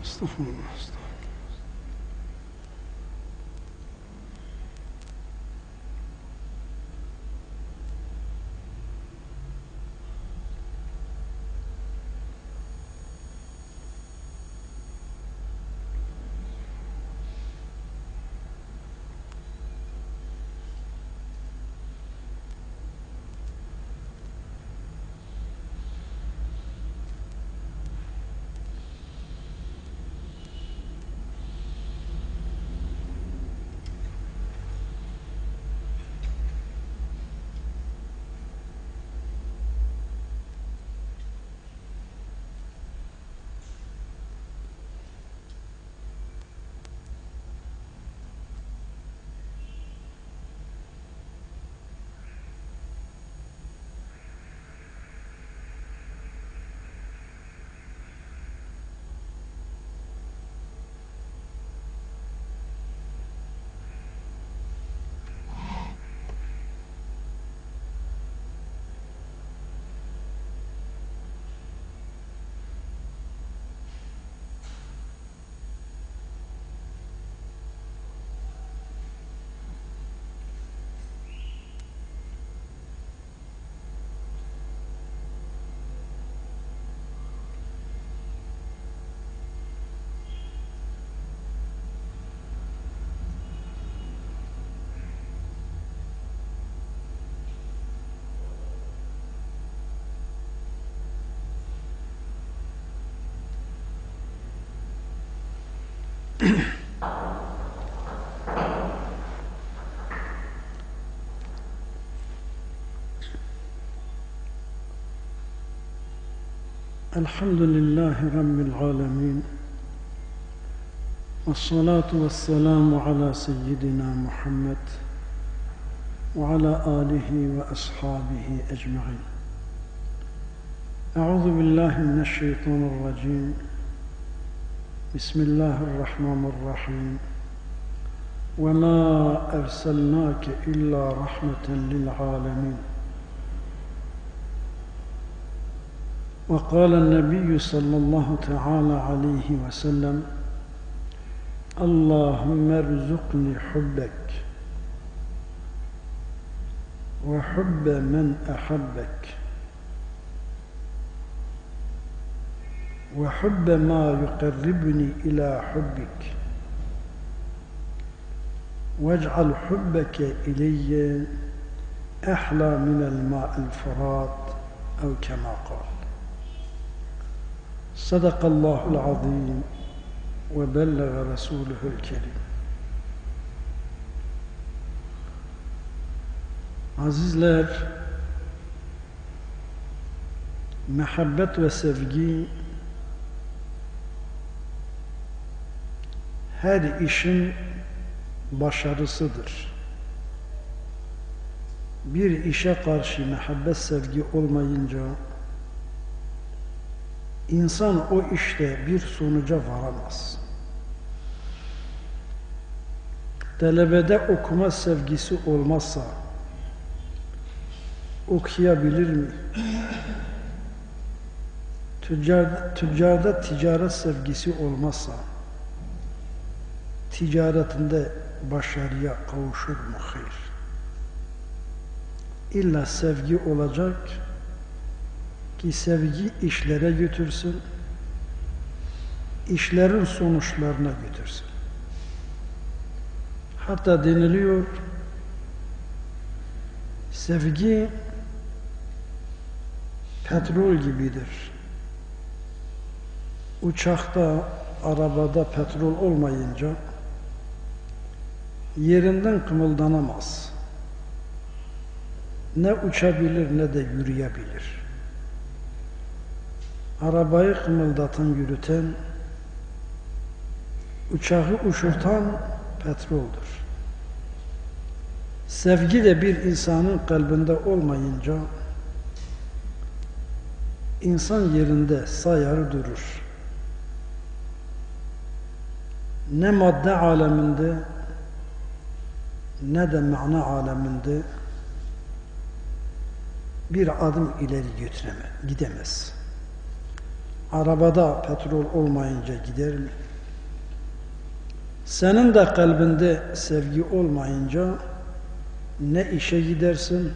Estağfurullah. Elhamdülillahi Rabbil alemin. Vessalatu vesselamu ala seyyidina Muhammed ve ala alihi ve ashabihi ecma'in. Euzu billahi mineşşeytanirracim. Bismillahirrahmanirrahim. Ve ma erselnake illa rahmeten lil alemin. وقال النبي صلى الله تعالى عليه وسلم اللهم ارزقني حبك وحب من أحبك وحب ما يقربني إلى حبك واجعل حبك إلي أحلى من الماء الفرات أو كما قال. Sadakallahul azim ve bellega resuluhul kerim. Azizler, muhabbet ve sevgi her işin başarısıdır. Bir işe karşı muhabbet, sevgi olmayınca İnsan o işte bir sonuca varamaz. Talebede okuma sevgisi olmazsa okuyabilir mi? Tüccarda ticaret sevgisi olmazsa ticaretinde başarıya kavuşur mu? Hayır. İlla sevgi olacak ki sevgi işlere götürsün, işlerin sonuçlarına götürsün. Hatta deniliyor, sevgi petrol gibidir. Uçakta, arabada petrol olmayınca yerinden kımıldanamaz. Ne uçabilir ne de yürüyebilir. Arabayı kımıldatan, yürüten, uçağı uçurtan petroldür. Sevgi de bir insanın kalbinde olmayınca insan yerinde sayarı durur. Ne madde aleminde ne de mana aleminde bir adım ileri gidemez. arabada petrol olmayınca gider mi? Senin de kalbinde sevgi olmayınca ne işe gidersin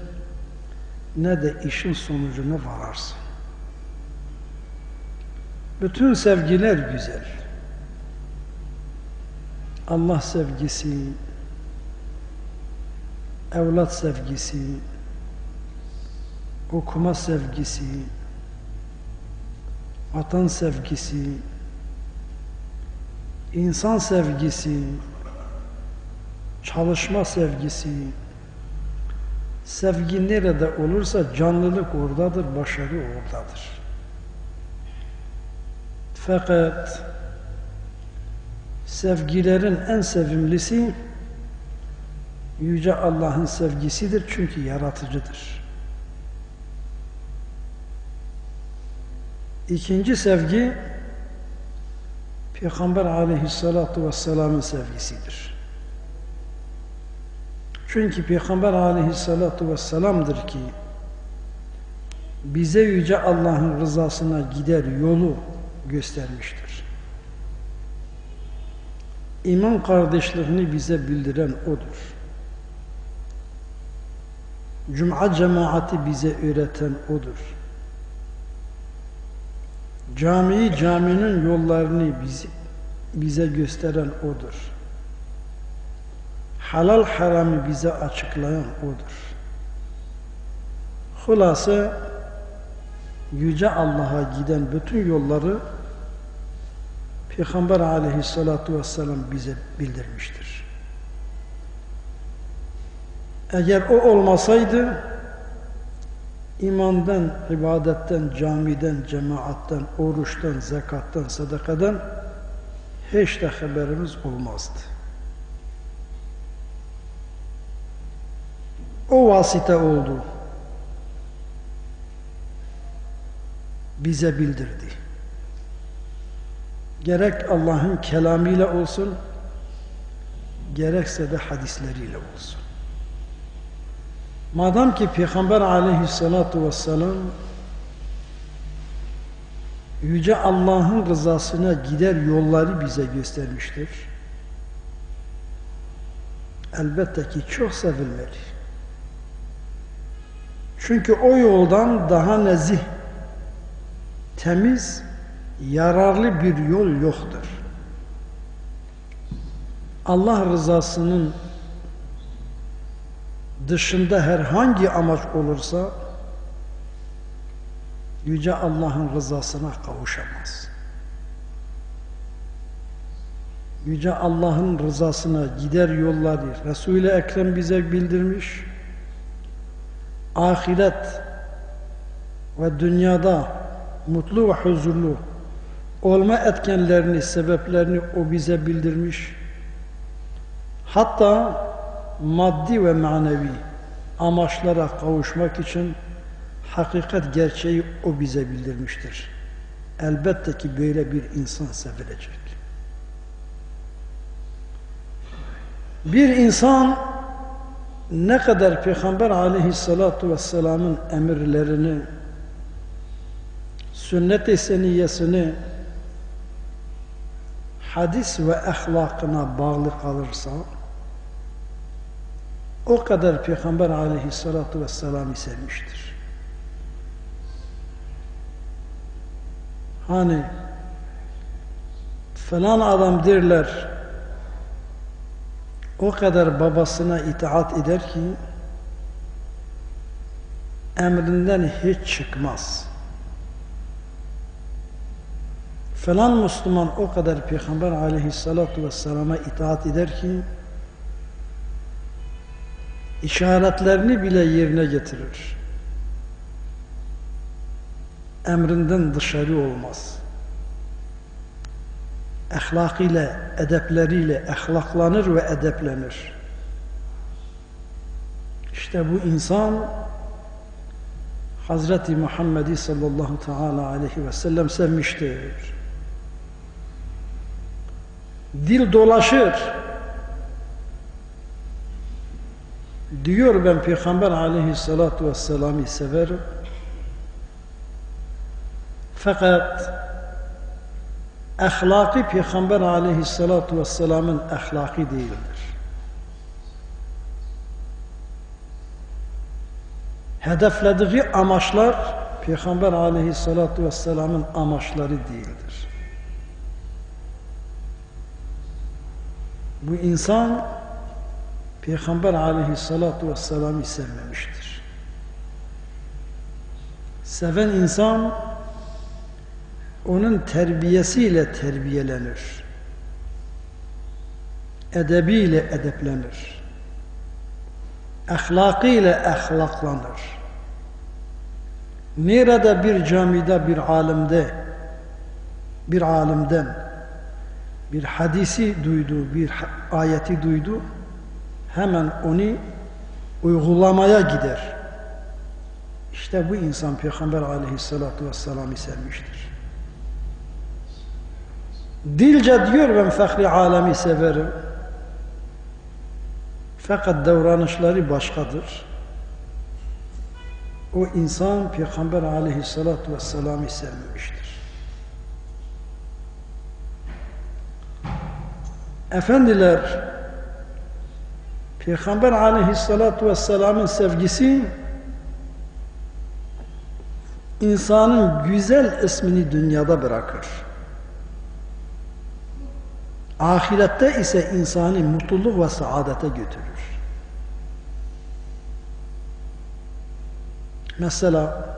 ne de işin sonucuna vararsın. Bütün sevgiler güzel. Allah sevgisi, evlat sevgisi, okuma sevgisi, vatan sevgisi, insan sevgisi, çalışma sevgisi. Sevgi nerede olursa canlılık oradadır, başarı oradadır. Fakat sevgilerin en sevimlisi Yüce Allah'ın sevgisidir çünkü yaratıcıdır. İkinci sevgi Peygamber aleyhissalatu vesselam'ın sevgisidir. Çünkü Peygamber aleyhissalatu vesselam'dır ki bize Yüce Allah'ın rızasına gider yolu göstermiştir. İman kardeşliğini bize bildiren O'dur. Cuma cemaati bize öğreten O'dur. Camiyi, caminin yollarını bize gösteren O'dur. Halal haramı bize açıklayan O'dur. Hulası Yüce Allah'a giden bütün yolları Peygamber aleyhissalatu vesselam bize bildirmiştir. Eğer o olmasaydı imandan, ibadetten, camiden, cemaattan, oruçtan, zekattan, sadakadan hiç de haberimiz olmazdı. O vasıta oldu. Bize bildirdi. Gerek Allah'ın kelamıyla olsun, gerekse de hadisleriyle olsun. Madem ki Peygamber aleyhissalatu vesselam Yüce Allah'ın rızasına gider yolları bize göstermiştir. Elbette ki çok sevilmeli. Çünkü o yoldan daha nezih, temiz, yararlı bir yol yoktur. Allah rızasının dışında herhangi amaç olursa Yüce Allah'ın rızasına kavuşamaz. Yüce Allah'ın rızasına gider yolları Resul-i Ekrem bize bildirmiş. Ahiret ve dünyada mutlu ve huzurlu olma etkenlerini, sebeplerini O bize bildirmiş. Hatta maddi ve manevi amaçlara kavuşmak için hakikat gerçeği O bize bildirmiştir. Elbette ki böyle bir insan sevilecek. Bir insan ne kadar Peygamber aleyhissalatu vesselam'ın emirlerini, sünnet-i seniyyesini, hadis ve ahlakına bağlı kalırsa o kadar Peygamber aleyhissalatu vesselam'ı sevmiştir. Hani falan adam derler o kadar babasına itaat eder ki emrinden hiç çıkmaz. Falan Müslüman o kadar Peygamber aleyhissalatu vesselama itaat eder ki işaretlerini bile yerine getirir. Emrinden dışarı olmaz. Ahlakıyla, edepleriyle ahlaklanır ve edeplenir. İşte bu insan Hazreti Muhammed'i sallallahu teala aleyhi ve sellem sevmiştir. Dil dolaşır. Diyor ben Peygamber aleyhissalatu vesselam'ı severim. Fakat ahlakı Peygamber aleyhissalatu vesselamın ahlakı değildir. Hedeflediği amaçlar Peygamber aleyhissalatu vesselamın amaçları değildir. Bu insan Peygamber aleyhissalatu vesselam'ı sevmemiştir. Seven insan onun terbiyesiyle terbiyelenir. Edebiyle edeplenir. Ahlakıyla ahlaklanır. Nerede bir camide bir alimden bir hadisi duydu, bir ayeti duydu, hemen onu uygulamaya gider. İşte bu insan Peygamber aleyhissalatu vesselam'ı sevmiştir. Dilce diyor ben fahri alemi severim. Fakat davranışları başkadır. O insan Peygamber aleyhissalatu vesselam'ı sevmemiştir. Efendiler, Peygamber aleyhissalatu vesselam'ın sevgisi insanın güzel ismini dünyada bırakır. Ahirette ise insanı mutluluk ve saadete götürür. Mesela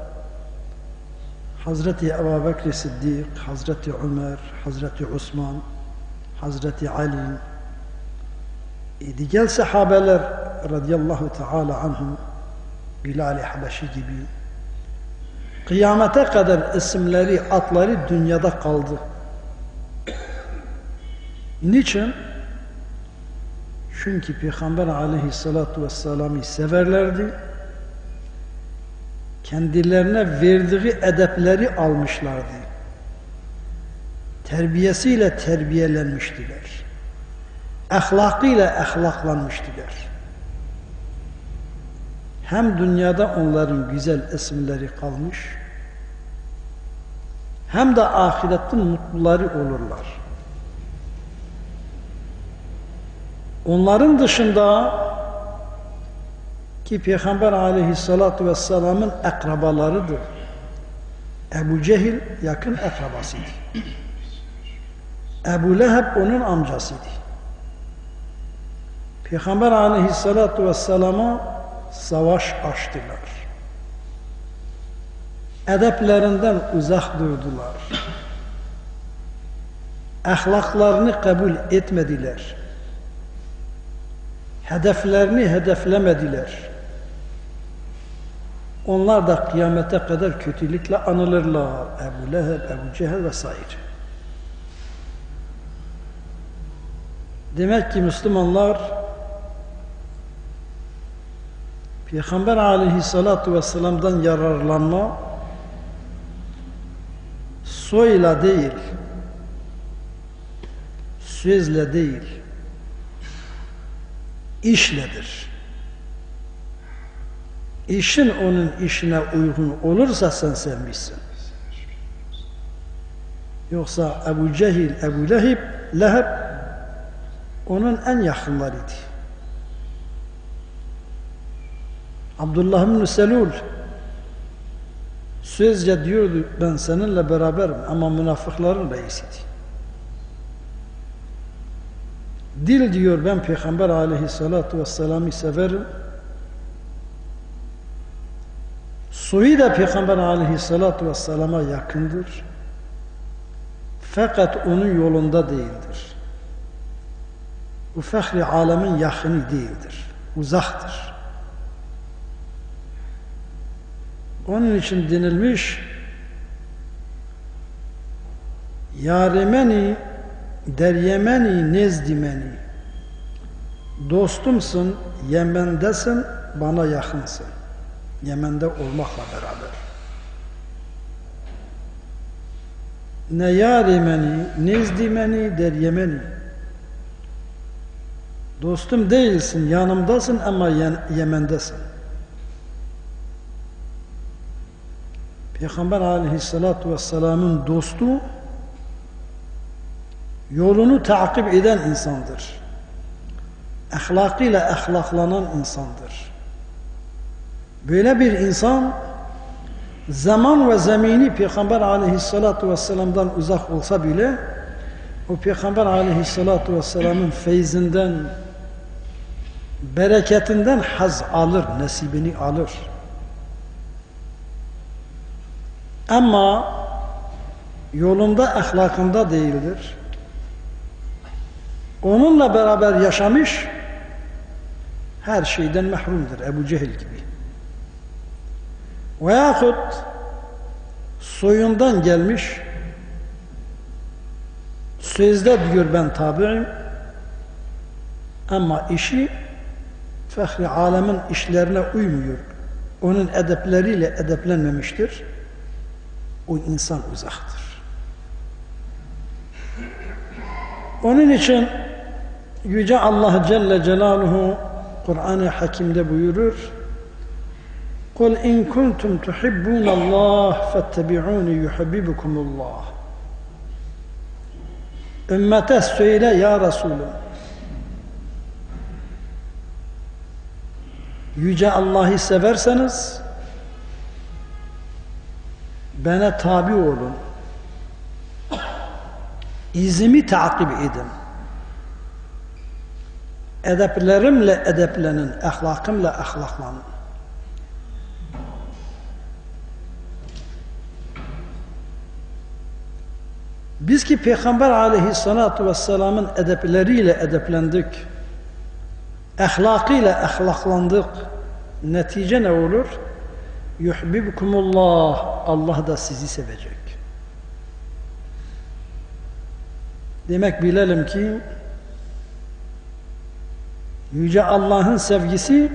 Hazreti Ebu Bekir Siddik, Hazreti Ömer, Hazreti Osman, Hazreti Ali, diğer sahabeler radıyallahu teala anhum, Bilal-i Habeşi gibi kıyamete kadar isimleri, adları dünyada kaldı. Niçin? Çünkü Peygamber aleyhissalatu vesselam'ı severlerdi. Kendilerine verdiği edepleri almışlardı. Terbiyesiyle terbiyelenmiştiler. Ahlakıyla ahlaklanmıştılar. Hem dünyada onların güzel isimleri kalmış, hem de ahirette mutluları olurlar. Onların dışında ki Peygamber aleyhissalatu vesselam'ın akrabalarıdır. Ebu Cehil yakın akrabasıydı. Ebu Leheb onun amcasıydı. Peygamber aleyhissalatu vesselama savaş açtılar. Edeplerinden uzak durdular. Ahlaklarını kabul etmediler. Hedeflerini hedeflemediler. Onlar da kıyamete kadar kötülükle anılırlar. Ebu Leheb, Ebu Cehil vesaire. Demek ki Müslümanlar Peygamber aleyhissalatu vesselam'dan yararlanma soyla değil, sözle değil, işledir. İşin onun işine uygun olursa sen sevmişsin. Yoksa Ebu Cehil, Ebu Leheb onun en yakınlarıydı. Abdullah ibn Selul sözce diyordu ben seninle beraberim ama münafıkların reisiydi. Dil diyor ben Peygamber aleyhissalatu vesselam'ı severim. Soyu da Peygamber aleyhissalatu vesselam'a yakındır. Fakat onun yolunda değildir. Bu fahri alemin yakını değildir. Uzaktır. Onun için denilmiş Yaremeni deryemeni nezdimeni dostumsun, Yemen'desin, bana yakınsın. Yemen'de olmakla beraber. Ne yaremeni, nezdimeni, deryemeni. Dostum değilsin, yanımdasın ama Yemen'desin. Peygamber aleyhissalatu vesselam'ın dostu Yolunu takip eden insandır. Ahlakıyla ahlaklanan insandır. Böyle bir insan zaman ve zemini Peygamber aleyhissalatu vesselam'dan uzak olsa bile o Peygamber aleyhissalatu vesselam'ın feyzinden, bereketinden haz alır, nasibini alır. Ama yolunda, ahlakında değildir. Onunla beraber yaşamış, her şeyden mahrumdur, Ebu Cehil gibi. Veyahut soyundan gelmiş, sözde diyor ben tabi'im, ama işi fahri alemin işlerine uymuyor. Onun edepleriyle edeplenmemiştir. O insan uzaktır. Onun için Yüce Allah Celle Celaluhu Kur'an-ı Hakim'de buyurur: قُلْ اِنْ كُنْتُمْ تُحِبُّونَ اللّٰهِ فَاتَّبِعُونِ يُحَبِّبُكُمُ اللّٰهِ. Ümmete söyle ya Resulüm, Yüce Allah'ı severseniz bana tabi olun, izimi takip edin, edeplerimle edeplenin, ahlakımla ahlaklanın. Biz ki Peygamber aleyhissalatu vesselamın edepleriyle edeplendik, ahlakıyla ahlaklandık, netice ne olur? Yuhibbukumullah, Allah da sizi sevecek. Demek bilelim ki Yüce Allah'ın sevgisi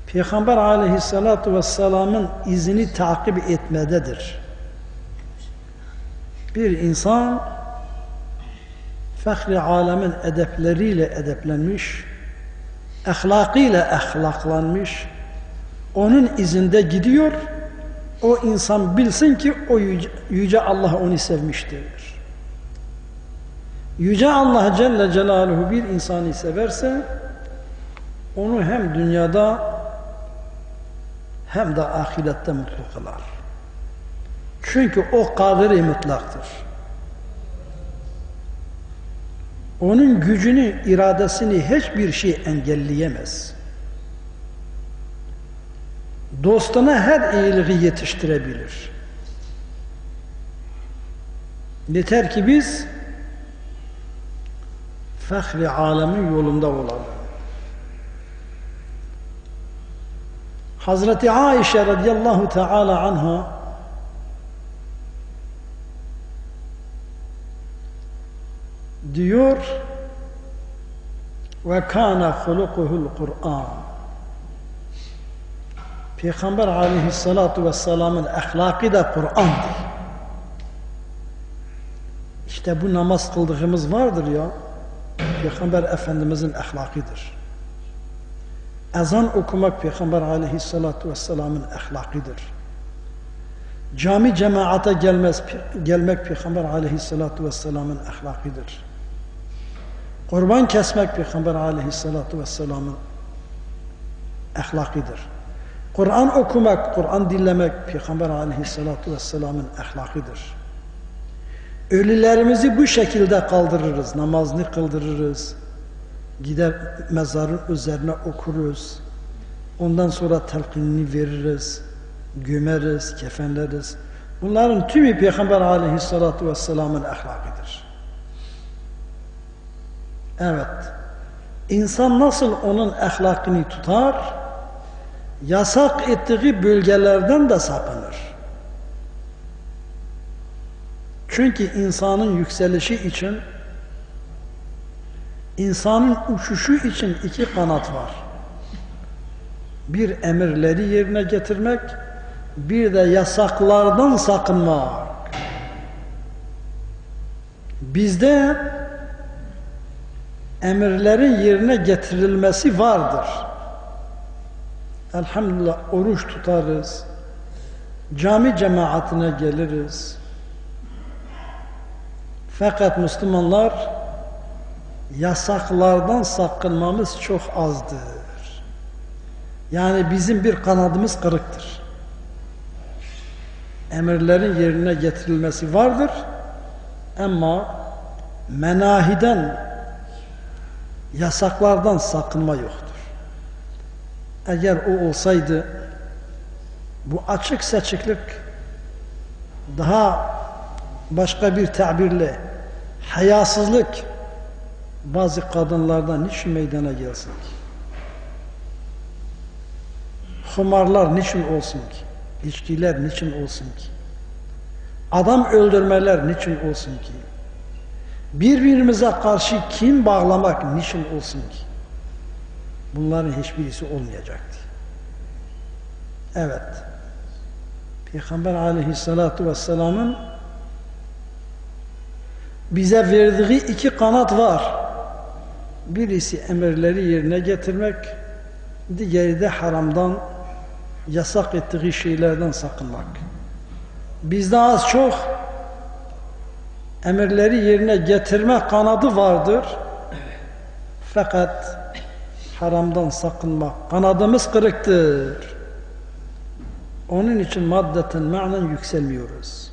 Peygamber aleyhissalatu vesselamın izini takip etmededir. Bir insan fahri alemin edepleriyle edeplenmiş, ahlakıyla ahlaklanmış, onun izinde gidiyor, o insan bilsin ki o Yüce Allah onu sevmiştir. Yüce Allah Celle Celaluhu bir insanı severse onu hem dünyada hem de ahirette mutlu kılar. Çünkü o kadir-i mutlaktır. Onun gücünü, iradesini hiçbir şey engelleyemez. Dostuna her iyiliği yetiştirebilir. Yeter ki biz fahri alemin yolunda olalım. Hazreti Aişe radıyallahu teala anha diyor ve kana hulukuhul Kur'an. Peygamber aleyhissalatu vesselamın ahlakı da Kur'an'dır. İşte bu namaz kıldığımız vardır ya, Peygamber Efendimizin ahlakıdır. Ezan okumak Peygamber aleyhissalatu vesselamın ahlakıdır. Cami cemaate gelmek Peygamber aleyhissalatu vesselamın ahlakıdır. Kurban kesmek Peygamber aleyhissalatu vesselamın ahlakıdır. Kur'an okumak, Kur'an dinlemek Peygamber aleyhissalatu vesselamın ahlakıdır. Ölülerimizi bu şekilde kaldırırız, namazını kıldırırız, gider mezarın üzerine okuruz, ondan sonra telkinini veririz, gömeriz, kefenleriz. Bunların tümü Peygamber aleyhissalatu vesselamın ahlakıdır. Evet, insan nasıl onun ahlakını tutar, yasak ettiği bölgelerden de sakınır. Çünkü insanın yükselişi için, insanın uçuşu için iki kanat var. Bir emirleri yerine getirmek, bir de yasaklardan sakınmak. Bizde emirlerin yerine getirilmesi vardır. Elhamdülillah oruç tutarız, cami cemaatine geliriz, Fakat Müslümanlar yasaklardan sakınmamız çok azdır. Yani bizim bir kanadımız kırıktır. Emirlerin yerine getirilmesi vardır ama menahiden, yasaklardan sakınma yoktur. Eğer o olsaydı bu açık seçiklik daha başka bir tabirle hayasızlık bazı kadınlardan niçin meydana gelsin ki? Humarlar niçin olsun ki? İçkiler niçin olsun ki? Adam öldürmeler niçin olsun ki? Birbirimize karşı kin bağlamak niçin olsun ki? Bunların hiçbirisi olmayacaktı. Evet. Peygamber aleyhissalatu vesselamın bize verdiği iki kanat var. Birisi emirleri yerine getirmek, diğeri de haramdan, yasak ettiği şeylerden sakınmak. Bizde az çok emirleri yerine getirme kanadı vardır. Fakat haramdan sakınmak kanadımız kırıktır. Onun için maddeten manen yükselmiyoruz.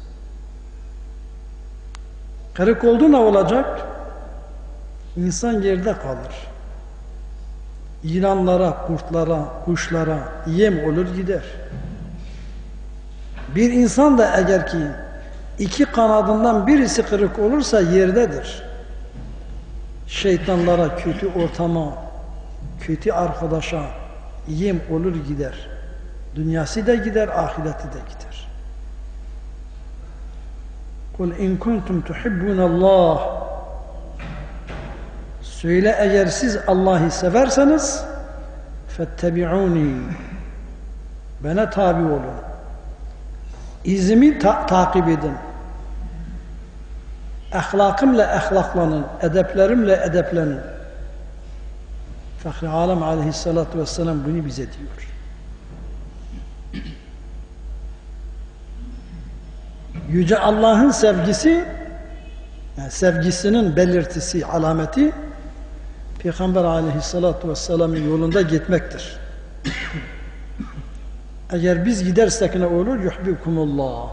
Kırık oldu ne olacak? İnsan yerde kalır. Yılanlara, kurtlara, kuşlara yem olur gider. Bir insan da eğer ki iki kanadından birisi kırık olursa yerdedir. Şeytanlara, kötü ortama, kötü arkadaşa yem olur gider. Dünyası da gider, ahireti de gider. Kul in kuntum tuhibbunallah. Söyle eğer siz Allah'ı severseniz fettebi'uni. Bana tabi olun. İzimi takip edin. Ahlakımla ahlaklanın, edeplerimle edeplenin. Fahri Alem aleyhissalatu vesselam bunu bize diyor. Yüce Allah'ın sevgisi, yani sevgisinin belirtisi, alameti Peygamber aleyhissalatu vesselam'ın yolunda gitmektir. Eğer biz gidersek ne olur? Yuhbibkumullah.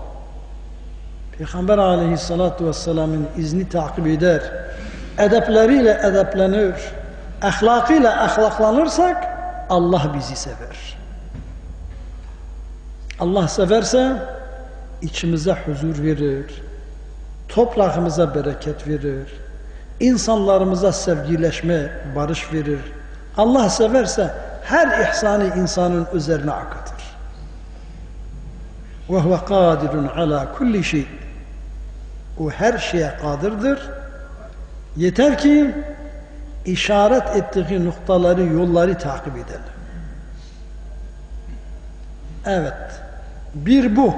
Peygamber aleyhissalatu vesselam'ın izni takip eder, edepleriyle edeplenir, ahlakıyla ahlaklanırsak Allah bizi sever. Allah severse içimize huzur verir, toprağımıza bereket verir, insanlarımıza sevgileşme, barış verir. Allah severse her ihsanı insanın üzerine akıtır. وَهُوَ قَادِرٌ عَلَى كُلِّ شَيْءٍ. O her şeye kadirdir. Yeter ki işaret ettiği noktaları, yolları takip edelim. Evet. Bir bu.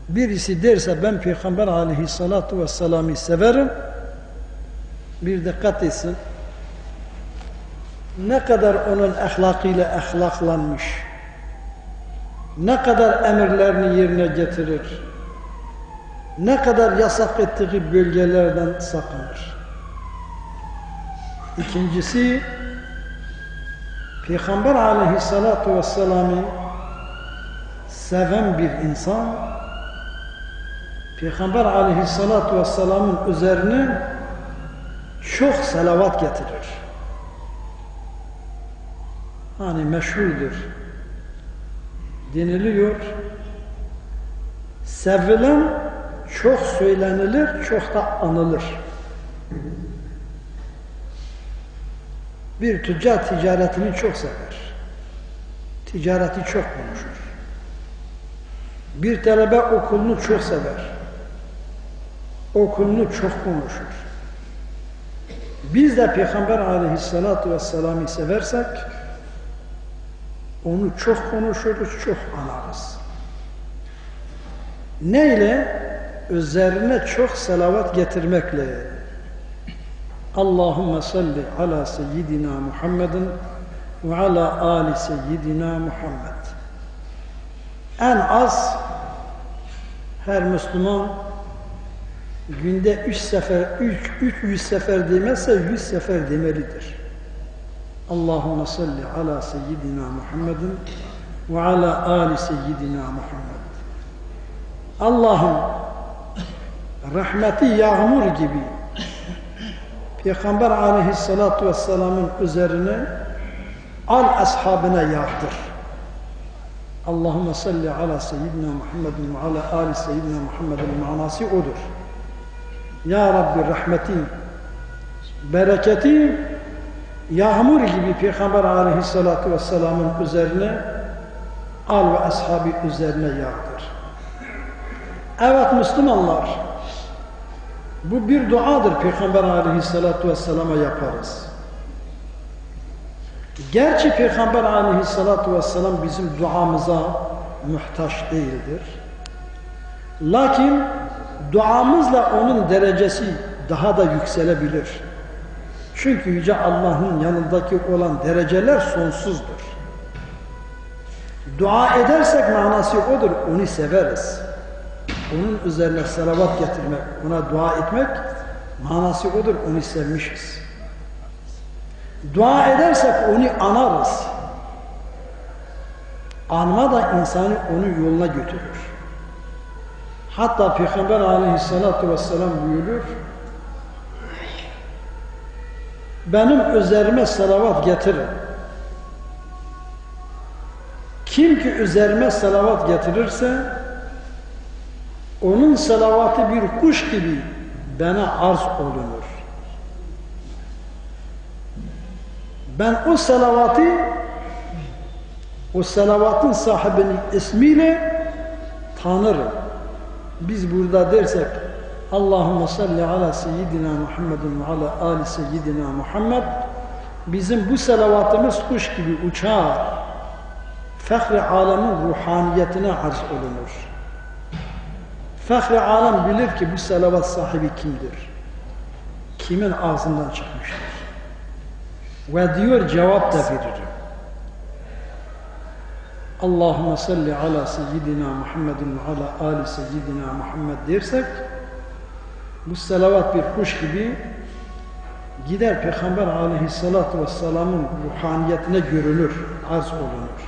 Birisi derse ben Peygamber aleyhissalatu vesselam'ı severim. Bir dikkat etsin. Ne kadar onun ahlakıyla ahlaklanmış, ne kadar emirlerini yerine getirir, ne kadar yasak ettiği bölgelerden sakınır. İkincisi, Peygamber aleyhissalatu vesselam'ı seven bir insan, Peygamber aleyhissalatu vesselam'ın üzerine çok salavat getirir. Hani meşhurdur. Deniliyor. Sevilen çok söylenilir, çok da anılır. Bir tüccar ticaretini çok sever. Ticareti çok konuşur. Bir talebe okulunu çok sever. Okulunu çok konuşur. Biz de Peygamber aleyhissalatu vesselam'ı seversek onu çok konuşuruz, çok anarız. Neyle? Üzerine çok salavat getirmekle. Allahümme salli ala seyyidina Muhammedin ve ala ali seyyidina Muhammed. En az her Müslüman günde 300 sefer demezse 100 sefer demelidir. Allahümme salli ala seyyidina Muhammedin ve ala ali seyyidina Muhammed. Allah'ım rahmeti yağmur gibi Peygamber aleyhissalatu vesselamın üzerine al ashabına yağdır. Allahümme salli ala seyyidina Muhammedin ve ala ali seyyidina Muhammedin manası odur. Ya Rabbi rahmeti, bereketi yağmur gibi Peygamber aleyhissalatu vesselamın üzerine al ve ashabı üzerine yağdır. Evet Müslümanlar, bu bir duadır Peygamber aleyhissalatu vesselama yaparız. Gerçi Peygamber aleyhissalatu vesselam bizim duamıza muhtaç değildir. Lakin duamızla onun derecesi daha da yükselebilir. Çünkü Yüce Allah'ın yanındaki olan dereceler sonsuzdur. Dua edersek manası odur, onu severiz. Onun üzerine salavat getirmek, ona dua etmek manası odur, onu sevmişiz. Dua edersek onu anarız. Anma da insanı onun yoluna götürür. Hatta Peygamber aleyhissalatu vesselam buyurur, benim üzerime salavat getirin. Kim ki üzerime salavat getirirse, onun salavatı bir kuş gibi bana arz olunur. Ben o salavatın sahibinin ismiyle tanırım. Biz burada dersek Allahümme salli ala seyyidina Muhammedin ve ala ali seyyidina Muhammed, bizim bu salavatımız kuş gibi uçar. Fahri alemin ruhaniyetine arz olunur. Fahri alem bilir ki bu salavat sahibi kimdir? Kimin ağzından çıkmıştır? Ve diyor cevap da veririm. Allahümme salli ala seyyidina Muhammedin ve ala ali seyyidina Muhammed dersek, bu salavat bir kuş gibi gider Peygamber aleyhissalatu vesselamın ruhaniyetine görülür, arz olunur.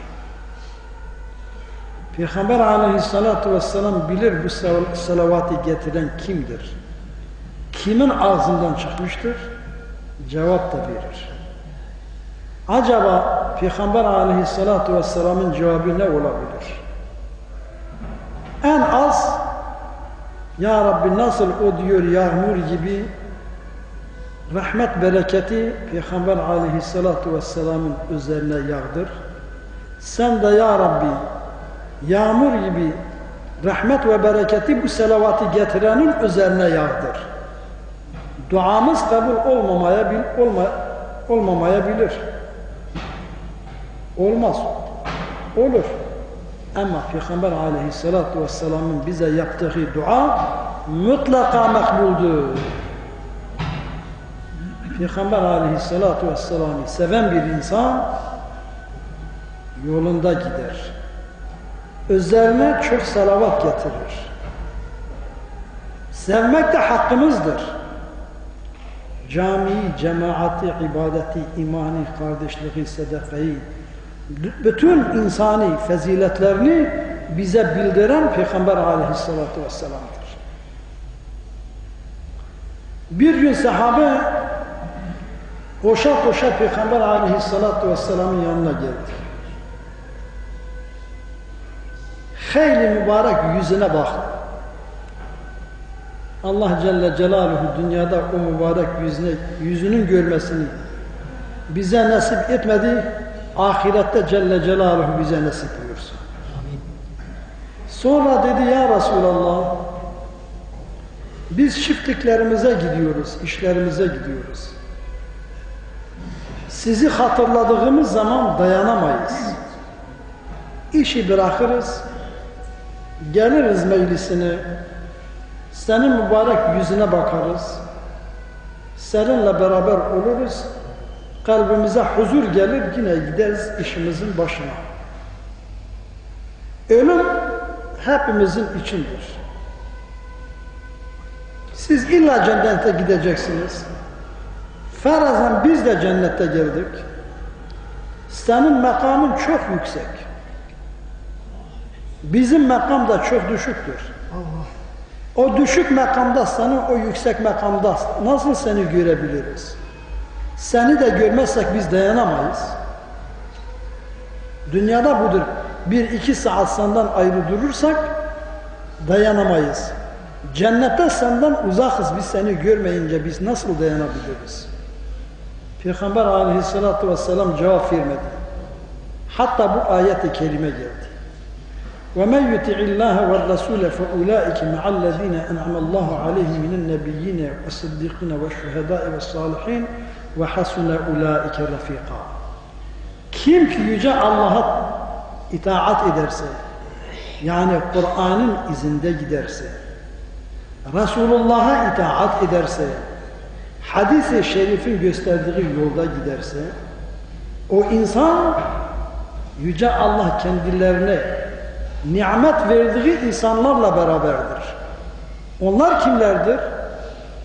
Peygamber aleyhissalatu vesselam bilir bu salavatı getiren kimdir? Kimin ağzından çıkmıştır? Cevap da verir. Acaba Peygamber aleyhissalatu vesselamın cevabı ne olabilir? En az Ya Rabbi nasıl o diyor yağmur gibi rahmet bereketi Peygamber aleyhissalatu vesselamın üzerine yağdır. Sen de Ya Rabbi yağmur gibi rahmet ve bereketi bu salavatı getirenin üzerine yağdır. Duamız kabul olmamayabilir. Olmaz. Olur. Ama Peygamber aleyhissalatu vesselamın bize yaptığı dua mutlaka makbuldur. Peygamber aleyhissalatu vesselam'ı seven bir insan yolunda gider. Üzerine çok salavat getirir. Sevmek de hakkımızdır. Camiyi, cemaati, ibadeti, imani, kardeşliği, sadakayı, bütün insani faziletlerini bize bildiren Peygamber aleyhissalatu vesselam'dır. Bir gün sahabe koşa koşa Peygamber aleyhissalatu vesselam'ın yanına geldi. Hayli mübarek yüzüne baktı. Allah Celle Celaluhu dünyada o mübarek yüzünün görmesini bize nasip etmedi. Ahirette Celle Celaluhu bize nasip buyursun. Sonra dedi ya Resulallah, biz çiftliklerimize gidiyoruz, işlerimize gidiyoruz. Sizi hatırladığımız zaman dayanamayız. İşi bırakırız, geliriz meclisine, senin mübarek yüzüne bakarız, seninle beraber oluruz, kalbimize huzur gelir, yine gideriz işimizin başına. Ölüm hepimizin içindir. Siz illa cennete gideceksiniz. Farazen biz de cennete girdik. Senin makamın çok yüksek. Bizim makam da çok düşüktür. O düşük makamda, senin o yüksek makamda nasıl seni görebiliriz? Seni de görmezsek biz dayanamayız. Dünyada budur. 1-2 saat senden ayrı durursak dayanamayız. Cennette senden uzakız, biz seni görmeyince biz nasıl dayanabiliriz? Peygamber aleyhissalatu vesselam cevap vermedi. Hatta bu ayet-i kerime geldi. وَمَنْ يُتِعِ اللّٰهَ وَالرَّسُولَ فَاُولَٰئِكِ مَعَ الَّذ۪ينَ اَنْعَمَ اللّٰهُ عَلَيْهِمْ مِنَ النَّبِيِّينَ وَالصِّدِّقِينَ وَالشُّهَدَاءِ وَالصَّالِحِينَ وَحَسُنَ اُولَٰئِكَ رَف۪يقًا. Kim ki Yüce Allah'a itaat ederse, yani Kur'an'ın izinde giderse, Resulullah'a itaat ederse, hadis-i şerifin gösterdiği yolda giderse, o insan Yüce Allah kendilerine nimet verdiği insanlarla beraberdir. Onlar kimlerdir?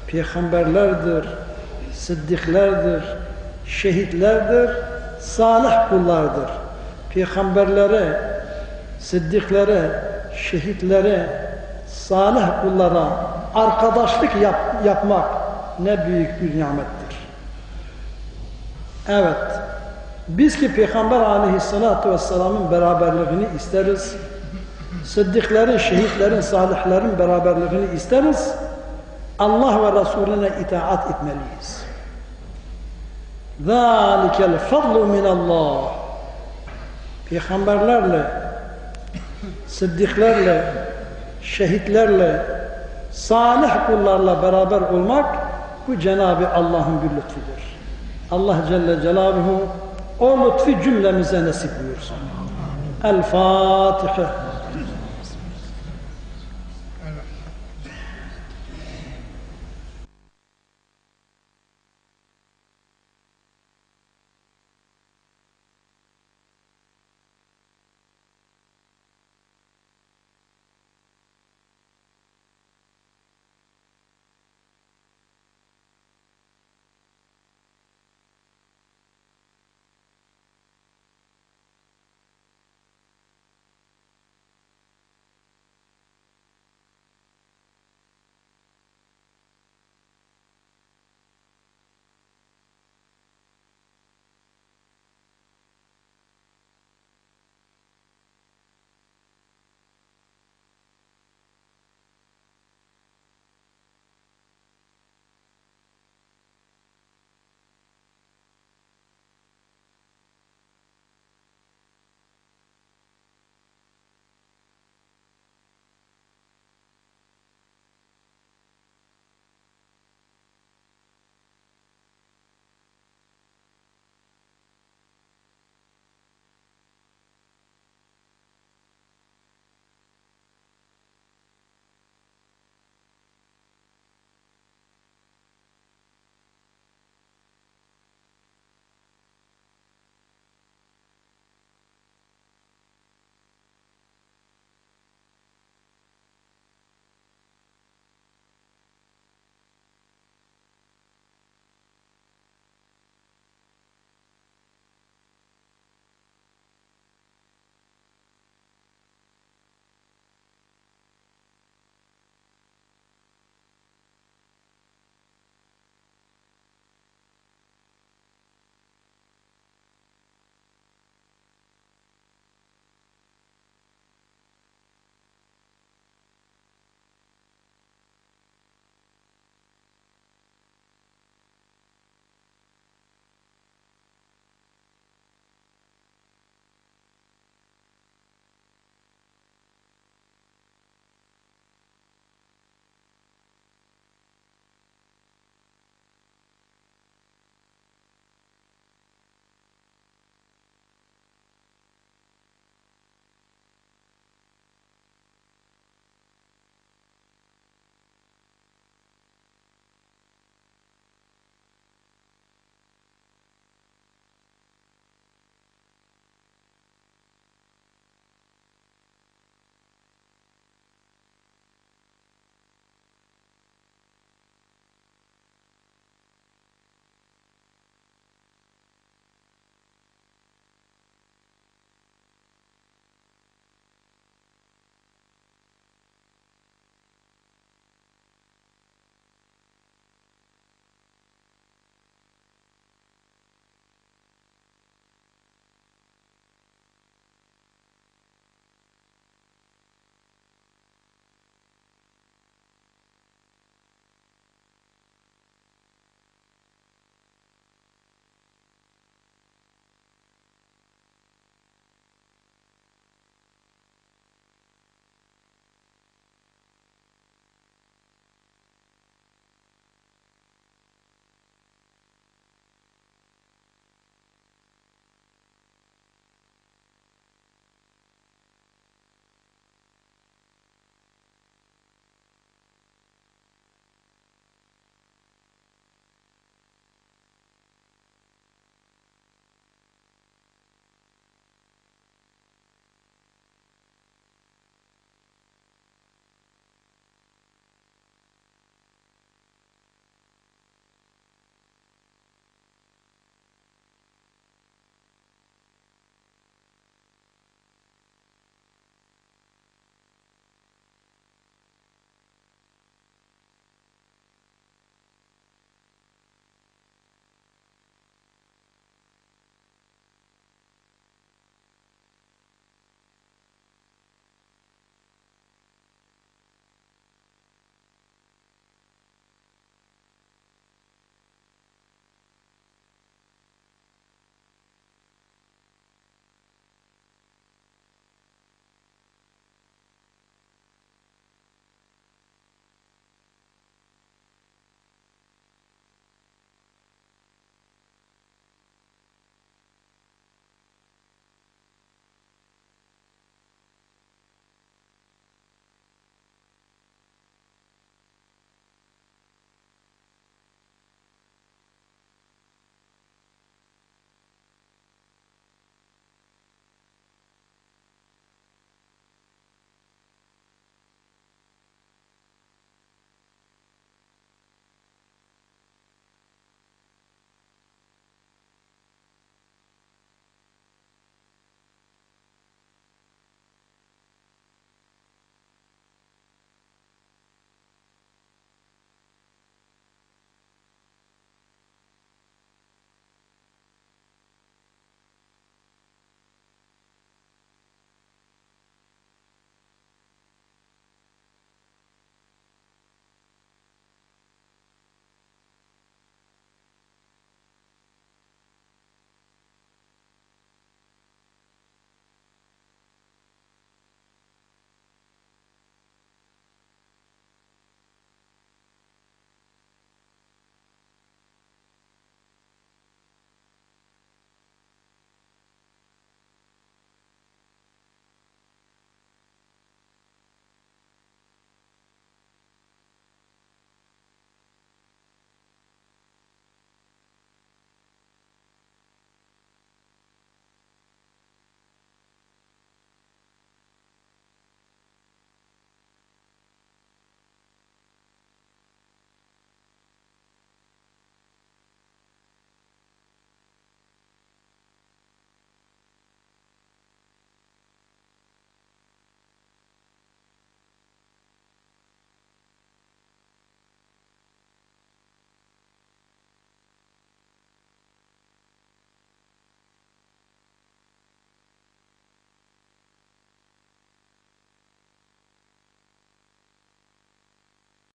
Peygamberlerdir, sıddıklardır, şehitlerdir, salih kullardır. Peygamberlere, sıddıklara, şehitlere, salih kullara arkadaşlık yapmak ne büyük bir nimettir. Evet, biz ki Peygamber aleyhissalatu vesselamın beraberliğini isteriz. Sıddıkların, şehitlerin, salihlerin beraberliğini isteriz. Allah ve Resulüne itaat etmeliyiz. ذَٰلِكَ الْفَضْلُ مِنَ اللّٰهِ. Peygamberlerle, sıddıklarla, şehitlerle, salih kullarla beraber olmak bu Cenab-ı Allah'ın bir lütfudur. Allah Celle Celaluhu o lütfu cümlemize nasip buyursun. El Fatiha.